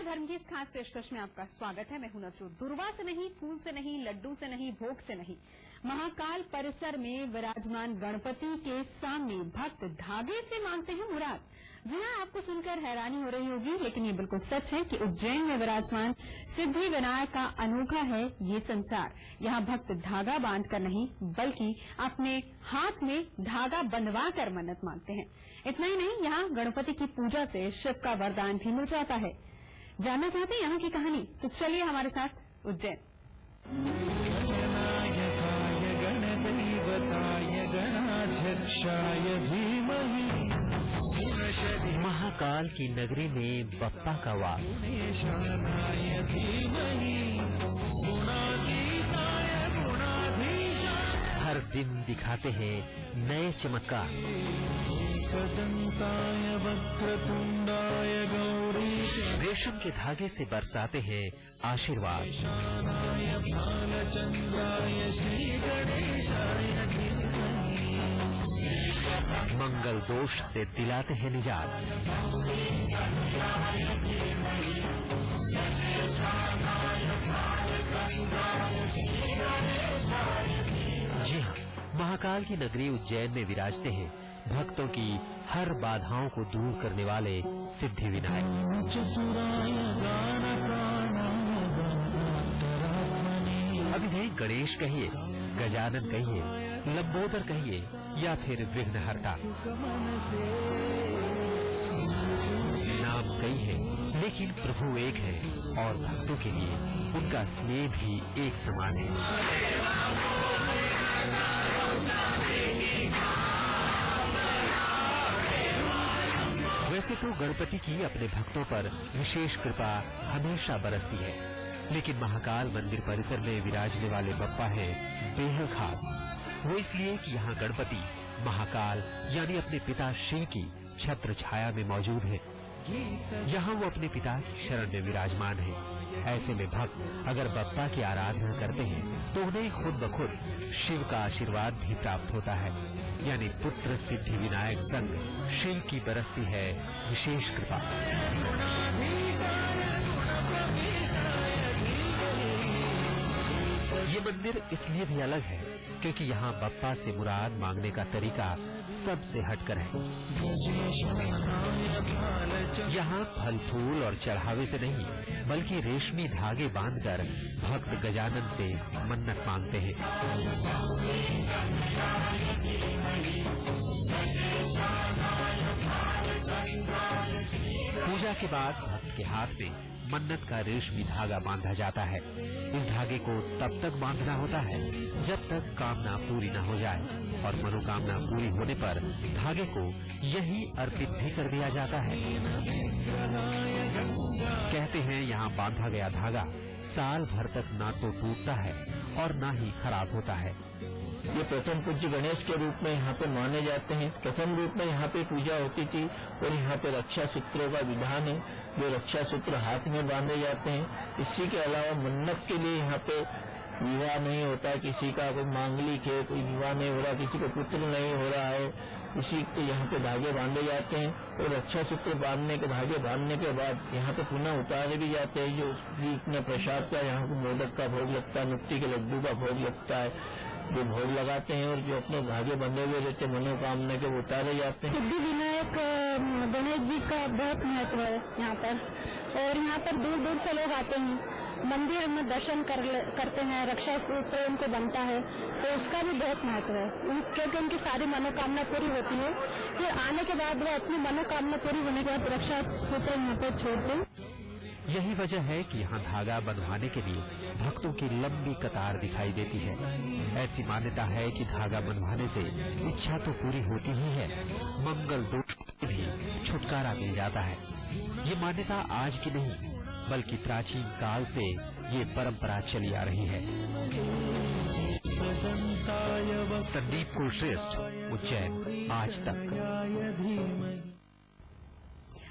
धर्म की इस खास पेशकश में आपका स्वागत है। मैं हूं नवजोत। दुर्वा से नहीं, फूल से नहीं, लड्डू से नहीं, भोग से नहीं, महाकाल परिसर में विराजमान गणपति के सामने भक्त धागे से मांगते हैं मुराद। जी हां, आपको सुनकर हैरानी हो रही होगी, लेकिन ये बिल्कुल सच है कि उज्जैन में विराजमान सिद्धि विनायक का अनोखा है ये संसार। यहाँ भक्त धागा बांधकर नहीं, बल्कि अपने हाथ में धागा बंधवा कर मन्नत मांगते हैं। इतना ही नहीं, यहाँ गणपति की पूजा से शिव का वरदान भी मिल जाता है। जानना चाहते हैं यहाँ की कहानी? तो चलिए हमारे साथ उज्जैन। महाकाल की नगरी में बप्पा का वास। हर दिन दिखाते हैं नए चमत्कार। रेशम के धागे से बरसाते हैं आशीर्वाद। मंगल दोष से दिलाते हैं निजात। जी हाँ, महाकाल की नगरी उज्जैन में विराजते हैं भक्तों की हर बाधाओं को दूर करने वाले सिद्धि विनायक। अभी भी गणेश कहिए, गजानन कहिए, लंबोदर कहिए या फिर विघ्नहर्ता, नाम कई है लेकिन प्रभु एक है और भक्तों के लिए उनका स्नेह भी एक समान है। वैसे तो गणपति की अपने भक्तों पर विशेष कृपा हमेशा बरसती है, लेकिन महाकाल मंदिर परिसर में विराजने वाले बप्पा हैं बेहद खास। वो इसलिए कि यहाँ गणपति महाकाल यानी अपने पिता शिव की छत्र छाया में मौजूद है। यहाँ वो अपने पिता की शरण में विराजमान है। ऐसे में भक्त अगर बप्पा की आराधना करते हैं तो उन्हें खुद ब खुद शिव का आशीर्वाद भी प्राप्त होता है, यानी पुत्र सिद्धि विनायक संग शिव की बरसती है विशेष कृपा। ये मंदिर इसलिए भी अलग है क्योंकि यहाँ बप्पा से मुराद मांगने का तरीका सबसे हटकर है। यहाँ फल फूल और चढ़ावे से नहीं, बल्कि रेशमी धागे बांधकर भक्त गजानन से मन्नत मांगते हैं। पूजा के बाद भक्त के हाथ में मन्नत का रेशमी धागा बांधा जाता है। इस धागे को तब तक बांधना होता है जब तक कामना पूरी न हो जाए, और मनोकामना पूरी होने पर धागे को यही अर्पित भी कर दिया जाता है। कहते हैं यहाँ बांधा गया धागा साल भर तक ना तो टूटता है और ना ही खराब होता है। ये प्रथम पूज्य गणेश के रूप में यहाँ पे माने जाते हैं। प्रथम रूप में यहाँ पे पूजा होती थी और यहाँ पे रक्षा सूत्रों का विधान है, जो रक्षा सूत्र हाथ में बांधे जाते हैं। इसी के अलावा मन्नत के लिए यहाँ पे विवाह नहीं होता, किसी का कोई मांगलिक है, कोई विवाह नहीं हो रहा, किसी को पुत्र नहीं हो रहा है, इसी के यहाँ पे धागे बांधे जाते हैं। और रक्षा सूत्र बांधने के धागे बांधने के बाद यहाँ पे पुनः उतारे भी जाते हैं। जो अपने प्रसाद का यहाँ पे मोदक का भोग लगता है, मिट्टी के लड्डू का भोग लगता है, जो भोग लगाते हैं और जो अपने धागे बंधे हुए रहते मनोकामना के वो उतारे जाते हैं। सिद्धि विनायक गणेश जी का बहुत महत्व है यहाँ पर, और यहाँ पर दूर दूर से लोग आते हैं, मंदिर में दर्शन करते हैं, रक्षा सूत्र उनको बनता है, तो उसका भी बहुत महत्व है, क्योंकि उनकी सारी मनोकामना पूरी होती है। फिर आने के बाद वो अपनी मनोकामना पूरी होने के बाद रक्षा सूत्र यहाँ पर छोड़ते हैं। यही वजह है कि यहाँ धागा बंधवाने के लिए भक्तों की लंबी कतार दिखाई देती है। ऐसी मान्यता है कि धागा बंधवाने से इच्छा तो पूरी होती ही है, मंगल दोष भी छुटकारा मिल जाता है। ये मान्यता आज की नहीं, बल्कि प्राचीन काल से ये परंपरा चली आ रही है। संदीप कुलश्रेष्ठ, उज्जैन, आज तक।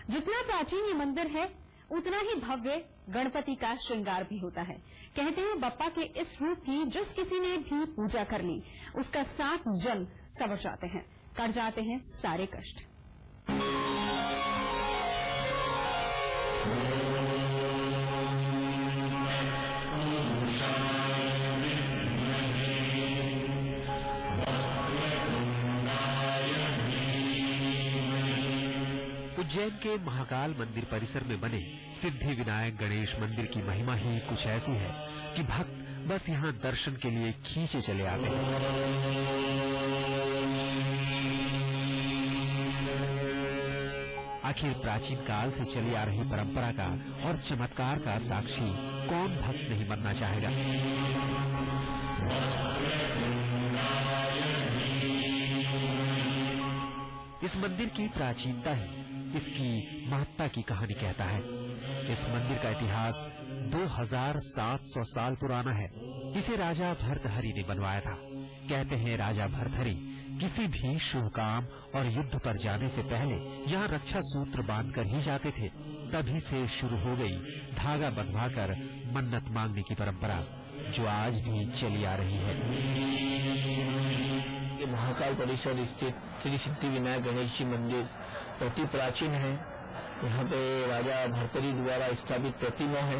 जितना प्राचीन ये मंदिर है उतना ही भव्य गणपति का श्रृंगार भी होता है। कहते हैं बप्पा के इस रूप की जिस किसी ने भी पूजा कर ली उसका 7 जन्म सवर जाते हैं, कट जाते हैं सारे कष्ट। उज्जैन के महाकाल मंदिर परिसर में बने सिद्धि विनायक गणेश मंदिर की महिमा ही कुछ ऐसी है कि भक्त बस यहाँ दर्शन के लिए खींचे चले आते हैं। आखिर प्राचीन काल से चली आ रही परंपरा का और चमत्कार का साक्षी कौन भक्त नहीं बनना चाहेगा। इस मंदिर की प्राचीनता ही इसकी महत्ता की कहानी कहता है। इस मंदिर का इतिहास 2700 साल पुराना है। इसे राजा भर्तहरि ने बनवाया था। कहते हैं राजा भर्तहरि किसी भी शुभ काम और युद्ध पर जाने से पहले यहाँ रक्षा सूत्र बांधकर ही जाते थे। तभी से शुरू हो गई धागा बंधवाकर मन्नत मांगने की परंपरा, जो आज भी चली आ रही है। ये महाकाल परिसर स्थित श्री सिद्धि विनायक गणेश जी मंदिर अति प्राचीन है। यहाँ पे राजा भर्तहरि द्वारा स्थापित प्रतिमा है।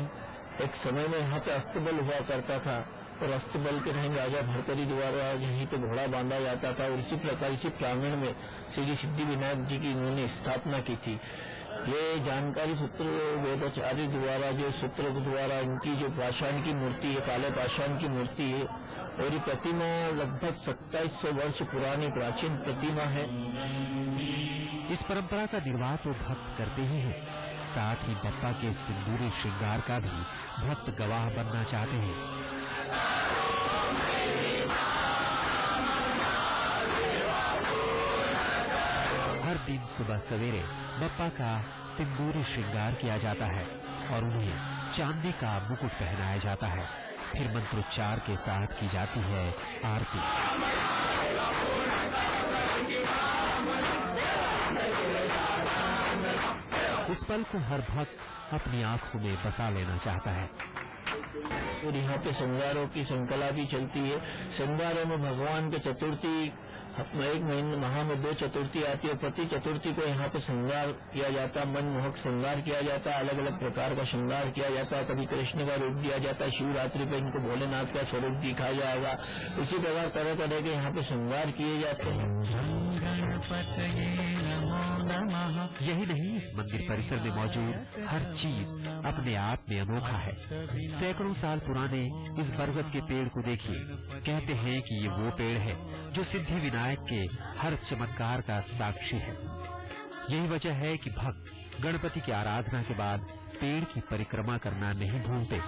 एक समय में यहाँ पे अस्तबल हुआ करता था और अस्तबल के टाइम राजा भर्तहरि द्वारा यहीं पे घोड़ा बांधा जाता था और इसी प्रकार इसी प्रांगण में श्री सिद्धि विनायक जी की इन्होंने स्थापना की थी। ये जानकारी सूत्र वेदाचार्य द्वारा जो सूत्र द्वारा इनकी जो पाषाण की मूर्ति है, काले पाषाण की मूर्ति है और ये प्रतिमा लगभग 2700 वर्ष पुरानी प्राचीन प्रतिमा है। इस परंपरा का निर्वाह तो भक्त करते ही हैं, साथ ही बप्पा के सिंदूरी श्रृंगार का भी भक्त गवाह बनना चाहते हैं। हर दिन सुबह सवेरे बप्पा का सिंदूरी श्रृंगार किया जाता है और उन्हें चांदी का मुकुट पहनाया जाता है। फिर मंत्रोच्चार के साथ की जाती है आरती। इस पल को हर भक्त अपनी आंखों में बसा लेना चाहता है। और यहाँ पे श्रृंगारों की श्रृंखला भी चलती है। श्रृंगारों में भगवान के चतुर्थी एक महीने माह में 2 चतुर्थी आती है। प्रति चतुर्थी को यहाँ पे श्रृंगार किया जाता है, मनमोहक श्रृंगार किया जाता है, अलग अलग प्रकार का श्रृंगार किया जाता है। कभी कृष्ण का रूप दिया जाता है, शिवरात्रि पे इनको भोलेनाथ का स्वरूप दिखाया जाएगा। इसी प्रकार तरह तरह के यहाँ पे श्रृंगार किए जाते हैं। यही नहीं, इस मंदिर परिसर में मौजूद हर चीज अपने आप में अनोखा है। सैकड़ों साल पुराने इस बरगद के पेड़ को देखिए। कहते हैं कि ये वो पेड़ है जो सिद्धि विनायक के हर चमत्कार का साक्षी है। यही वजह है कि भक्त गणपति की आराधना के बाद पेड़ की परिक्रमा करना नहीं भूलते।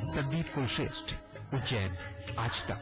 संदीप कुलश्रेष्ठ, उज्जैन, आज तक।